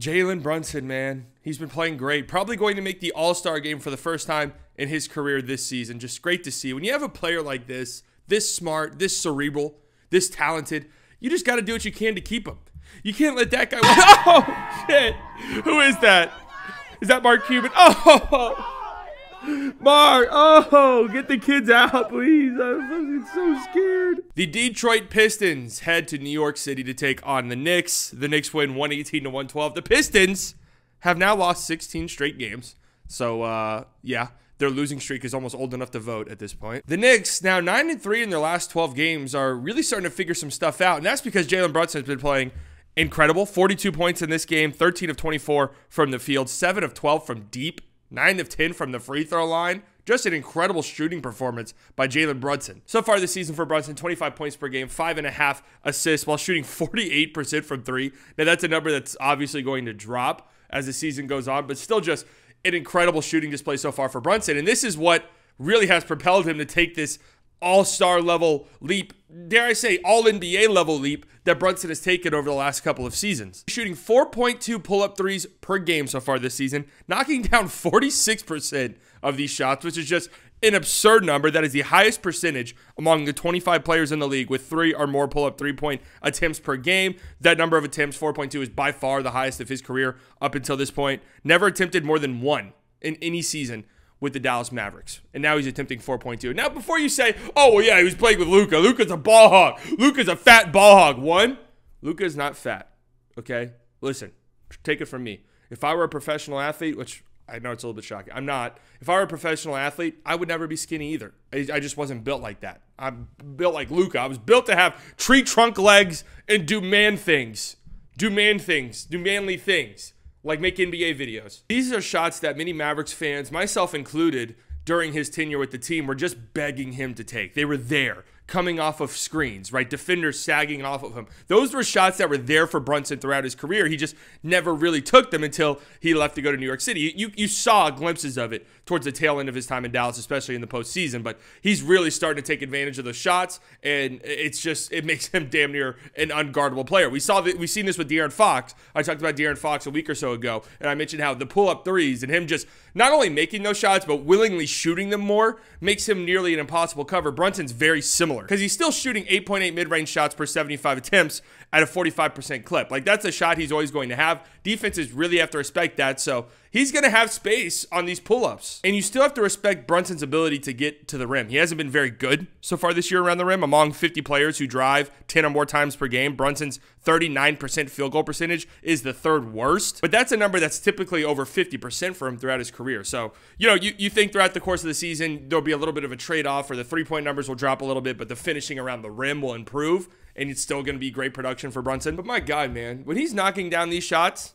Jalen Brunson, man. He's been playing great. Probably going to make the All-Star game for the first time in his career this season. Just great to see. When you have a player like this smart, this cerebral, this talented, you just got to do what you can to keep him. You can't let that guy win. Oh, shit. Who is that? Is that Mark Cuban? Oh, Mark. Oh, get the kids out, please. I'm so scared. The Detroit Pistons head to New York City to take on the Knicks. The Knicks win 118-112. The Pistons have now lost 16 straight games. So, yeah, their losing streak is almost old enough to vote at this point. The Knicks, now 9-3 in their last 12 games, are really starting to figure some stuff out. And that's because Jalen Brunson has been playing incredible. 42 points in this game, 13 of 24 from the field, 7 of 12 from deep, 9 of 10 from the free throw line. Just an incredible shooting performance by Jalen Brunson. So far this season for Brunson, 25 points per game, 5.5 assists while shooting 48% from three. Now that's a number that's obviously going to drop as the season goes on, but still just an incredible shooting display so far for Brunson. And this is what really has propelled him to take this all-star level leap, dare I say all-NBA level leap that Brunson has taken over the last couple of seasons. Shooting 4.2 pull-up threes per game so far this season, knocking down 46% of these shots, which is just an absurd number. That is the highest percentage among the 25 players in the league with 3 or more pull-up three-point attempts per game. That number of attempts, 4.2, is by far the highest of his career up until this point. Never attempted more than 1 in any season with the Dallas Mavericks. And now he's attempting 4.2. Now, before you say, oh, well, yeah, he was playing with Luka. Luka's a ball hog. Luka's a fat ball hog. One, Luka's not fat, okay? Listen, take it from me. If I were a professional athlete, which I know it's a little bit shocking, I'm not. If I were a professional athlete, I would never be skinny either. I just wasn't built like that. I'm built like Luka. I was built to have tree trunk legs and do man things. Do manly things. Like make NBA videos. These are shots that many Mavericks fans, myself included, during his tenure with the team were just begging him to take. They were there, coming off of screens, right? Defenders sagging off of him. Those were shots that were there for Brunson throughout his career. He just never really took them until he left to go to New York City. You saw glimpses of it towards the tail end of his time in Dallas, especially in the postseason, but he's really starting to take advantage of those shots, and it makes him damn near an unguardable player. We've seen this with De'Aaron Fox. I talked about De'Aaron Fox a week or so ago, and I mentioned how the pull-up threes and him just not only making those shots, but willingly shooting them more makes him nearly an impossible cover. Brunson's very similar because he's still shooting 8.8 mid-range shots per 75 attempts at a 45% clip. Like, that's a shot he's always going to have. Defenses really have to respect that, so he's going to have space on these pull-ups. And you still have to respect Brunson's ability to get to the rim. He hasn't been very good so far this year around the rim. Among 50 players who drive 10 or more times per game, Brunson's 39% field goal percentage is the third worst. But that's a number that's typically over 50% for him throughout his career. So, you think throughout the course of the season, there'll be a little bit of a trade-off, or the three-point numbers will drop a little bit, but the finishing around the rim will improve, and it's still going to be great production for Brunson. But my God, man, when he's knocking down these shots,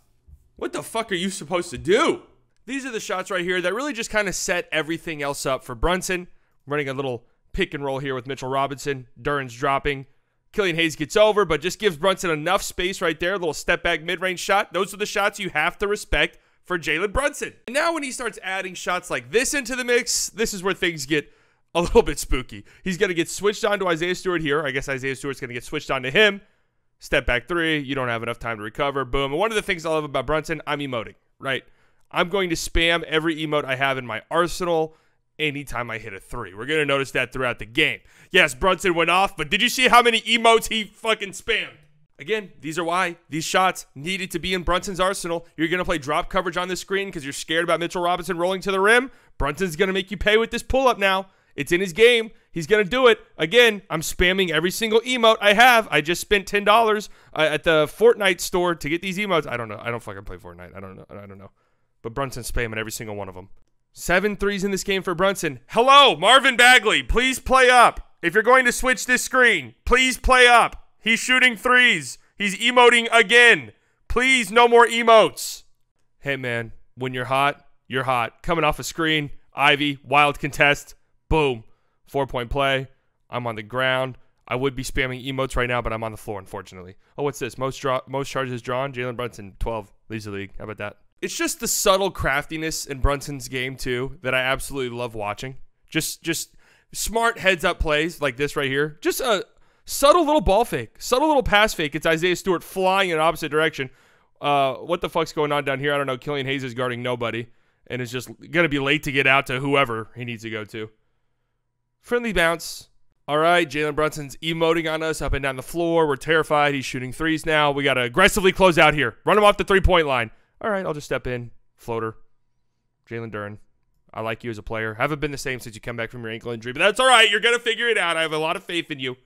what the fuck are you supposed to do? These are the shots right here that really just kind of set everything else up for Brunson. Running a little pick and roll here with Mitchell Robinson. Duran's dropping. Killian Hayes gets over, but just gives Brunson enough space right there. A little step back mid-range shot. Those are the shots you have to respect for Jalen Brunson. And now when he starts adding shots like this into the mix, this is where things get a little bit spooky. He's going to get switched on to Isaiah Stewart here. I guess Isaiah Stewart's going to get switched on to him. Step back three. You don't have enough time to recover. Boom. And one of the things I love about Brunson, I'm emoting, right? I'm going to spam every emote I have in my arsenal anytime I hit a three. We're going to notice that throughout the game. Yes, Brunson went off, but did you see how many emotes he fucking spammed? Again, these are why these shots needed to be in Brunson's arsenal. You're going to play drop coverage on the screen because you're scared about Mitchell Robinson rolling to the rim. Brunson's going to make you pay with this pull-up now. It's in his game. He's going to do it. Again, I'm spamming every single emote I have. I just spent $10 at the Fortnite store to get these emotes. I don't know. I don't fucking play Fortnite. I don't know. But Brunson's spamming every single one of them. 7 threes in this game for Brunson. Hello, Marvin Bagley. Please play up. If you're going to switch this screen, please play up. He's shooting threes. He's emoting again. Please, no more emotes. Hey, man, when you're hot, you're hot. Coming off a screen, Ivy, wild contest, boom. 4-point play. I'm on the ground. I would be spamming emotes right now, but I'm on the floor, unfortunately. Oh, what's this? Most charges drawn. Jalen Brunson, 12. Leaves the league. How about that? It's just the subtle craftiness in Brunson's game, too, that I absolutely love watching. Just smart heads-up plays like this right here. Just a subtle little ball fake. Subtle little pass fake. It's Isaiah Stewart flying in an opposite direction. What the fuck's going on down here? I don't know. Killian Hayes is guarding nobody and is just going to be late to get out to whoever he needs to go to. Friendly bounce. All right, Jalen Brunson's emoting on us up and down the floor. We're terrified. He's shooting threes now. We got to aggressively close out here. Run him off the three-point line. All right, I'll just step in. Floater. Jalen Duren. I like you as a player. Haven't been the same since you come back from your ankle injury, but that's all right. You're going to figure it out. I have a lot of faith in you.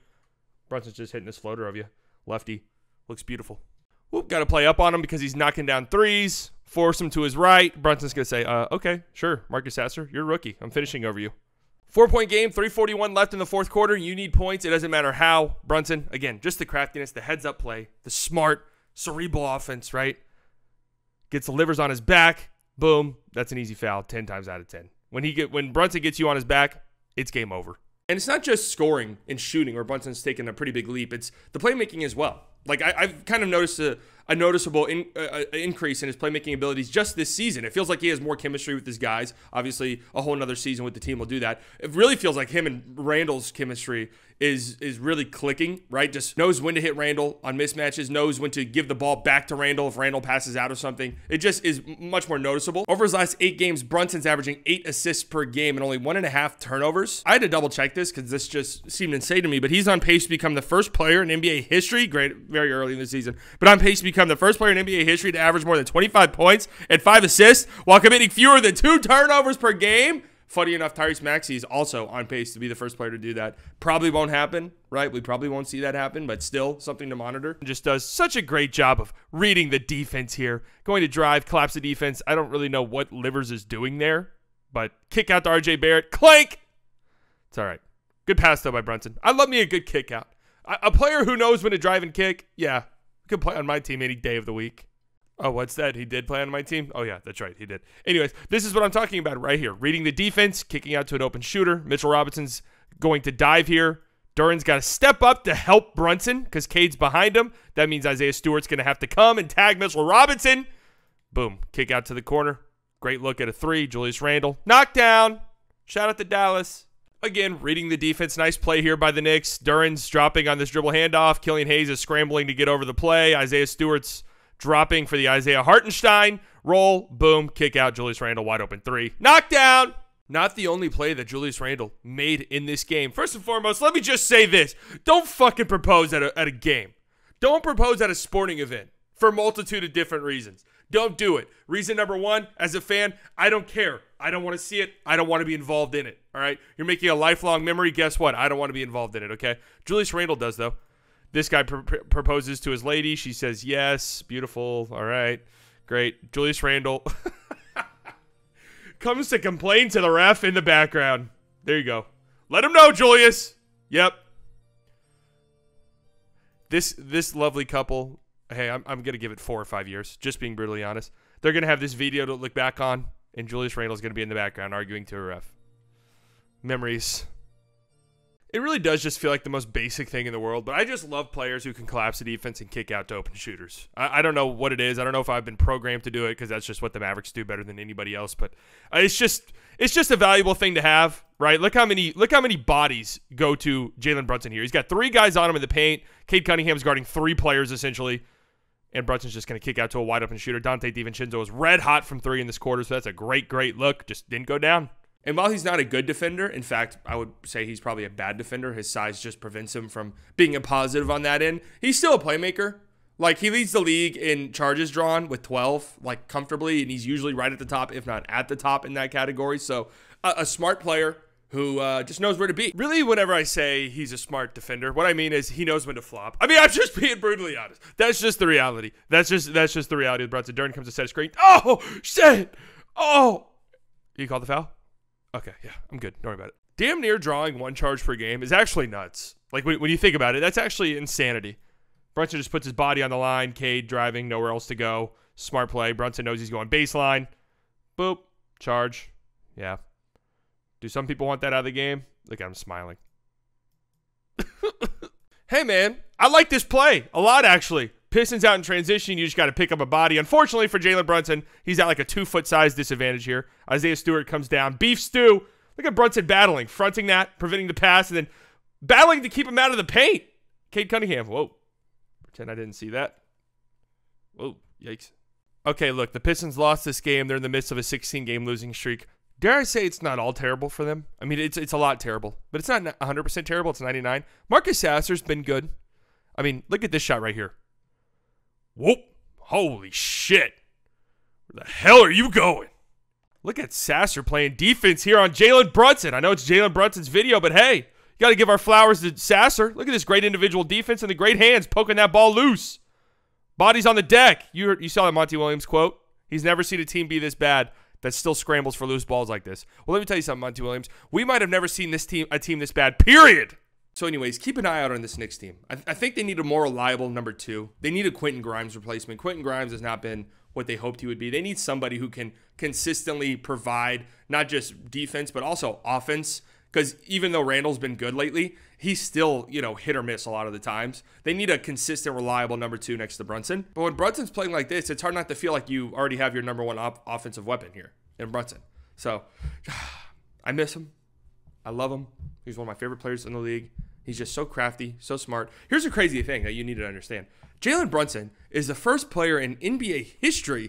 Brunson's just hitting this floater of you. Lefty. Looks beautiful. Whoop, got to play up on him because he's knocking down threes. Force him to his right. Brunson's going to say, okay, sure, Marcus Sasser, you're a rookie. I'm finishing over you. 4-point game, 3:41 left in the fourth quarter. You need points. It doesn't matter how. Brunson, again, just the craftiness, the heads-up play, the smart, cerebral offense, right? Gets the livers on his back. Boom. That's an easy foul 10 times out of 10. When Brunson gets you on his back, it's game over. And it's not just scoring and shooting where Brunson's taken a pretty big leap. It's the playmaking as well. Like, I've kind of noticed a noticeable increase in his playmaking abilities just this season. It feels like he has more chemistry with his guys. Obviously, a whole nother season with the team will do that. It really feels like him and Randall's chemistry is really clicking, right? Just knows when to hit Randall on mismatches, knows when to give the ball back to Randall if Randall passes out or something. It just is much more noticeable. Over his last 8 games, Brunson's averaging 8 assists per game and only 1.5 turnovers. I had to double check this because this just seemed insane to me, but he's on pace to become the first player in NBA history, great, very early in the season, but on pace to become the first player in NBA history to average more than 25 points and 5 assists while committing fewer than 2 turnovers per game. Funny enough, Tyrese Maxey is also on pace to be the first player to do that. Probably won't happen, right? We probably won't see that happen, but still something to monitor. Just does such a great job of reading the defense here. Going to drive, collapse the defense. I don't really know what Livers is doing there, but kick out to RJ Barrett. Clank! It's all right. Good pass, though, by Brunson. I love me a good kick out. A player who knows when to drive and kick, yeah, could play on my team any day of the week. Oh, what's that? He did play on my team? Oh, yeah, that's right. He did. Anyways, this is what I'm talking about right here. Reading the defense, kicking out to an open shooter. Mitchell Robinson's going to dive here. Duren's got to step up to help Brunson because Cade's behind him. That means Isaiah Stewart's going to have to come and tag Mitchell Robinson. Boom. Kick out to the corner. Great look at a 3. Julius Randle. Knockdown. Shout out to Dallas. Again, reading the defense. Nice play here by the Knicks. Duren's dropping on this dribble handoff. Killian Hayes is scrambling to get over the play. Isaiah Stewart's dropping for the Isaiah Hartenstein. Roll, boom, kick out. Julius Randle, wide open 3. Knockdown! Not the only play that Julius Randle made in this game. First and foremost, let me just say this. Don't fucking propose at a game. Don't propose at a sporting event for a multitude of different reasons. Don't do it. Reason number 1, as a fan, I don't care. I don't want to see it. I don't want to be involved in it, all right? You're making a lifelong memory. Guess what? I don't want to be involved in it, okay? Julius Randle does, though. This guy proposes to his lady. She says yes. Beautiful. All right. Great. Julius Randle comes to complain to the ref in the background. There you go. Let him know, Julius. Yep. This lovely couple, hey, I'm going to give it 4 or 5 years, just being brutally honest. They're going to have this video to look back on, and Julius Randle's going to be in the background arguing to a ref. Memories. It really does just feel like the most basic thing in the world, but I just love players who can collapse the defense and kick out to open shooters. I don't know what it is. I don't know if I've been programmed to do it because that's just what the Mavericks do better than anybody else, but it's just a valuable thing to have, right? Look how many bodies go to Jalen Brunson here. He's got 3 guys on him in the paint. Cade Cunningham's guarding 3 players essentially, and Brunson's just going to kick out to a wide open shooter. Dante DiVincenzo is red hot from 3 in this quarter, so that's a great look. Just didn't go down. And while he's not a good defender, in fact, I would say he's probably a bad defender. His size just prevents him from being a positive on that end. He's still a playmaker. Like, he leads the league in charges drawn with 12, like, comfortably, and he's usually right at the top, if not at the top in that category. So, a smart player who just knows where to be. Really, whenever I say he's a smart defender, what I mean is he knows when to flop. I mean, I'm just being brutally honest. That's just the reality. That's just the reality with Brunson. Duren comes to set a screen. Oh, shit! Oh! You called the foul? Okay, yeah, I'm good. Don't worry about it. Damn near drawing 1 charge per game is actually nuts. Like, when you think about it, that's actually insanity. Brunson just puts his body on the line. Cade driving, nowhere else to go. Smart play. Brunson knows he's going baseline. Boop. Charge. Yeah. Do some people want that out of the game? Look at him smiling. Hey, man, I like this play a lot, actually. Pistons out in transition. You just got to pick up a body. Unfortunately for Jalen Brunson, he's at like a 2-foot size disadvantage here. Isaiah Stewart comes down. Beef stew. Look at Brunson battling, fronting that, preventing the pass, and then battling to keep him out of the paint. Cade Cunningham. Whoa. Pretend I didn't see that. Whoa. Yikes. Okay, look, the Pistons lost this game. They're in the midst of a 16-game losing streak. Dare I say it's not all terrible for them? I mean, it's a lot terrible, but it's not 100% terrible. It's 99. Marcus Sasser's been good. I mean, look at this shot right here. Whoop. Holy shit. Where the hell are you going? Look at Sasser playing defense here on Jalen Brunson. I know it's Jalen Brunson's video, but hey, you got to give our flowers to Sasser. Look at this great individual defense and the great hands poking that ball loose. Bodies on the deck. You saw the Monty Williams quote. He's never seen a team be this bad that still scrambles for loose balls like this. Well, let me tell you something, Monty Williams. We might have never seen a team this bad, period. So anyways, keep an eye out on this Knicks team. I think they need a more reliable number 2. They need a Quentin Grimes replacement. Quentin Grimes has not been what they hoped he would be. They need somebody who can consistently provide not just defense, but also offense. Because even though Randall's been good lately, he's still, hit or miss a lot of the times. They need a consistent, reliable number 2 next to Brunson. But when Brunson's playing like this, it's hard not to feel like you already have your number 1 offensive weapon here in Brunson. So I miss him. I love him. He's one of my favorite players in the league. He's just so crafty, so smart. Here's a crazy thing that you need to understand. Jalen Brunson is the first player in NBA history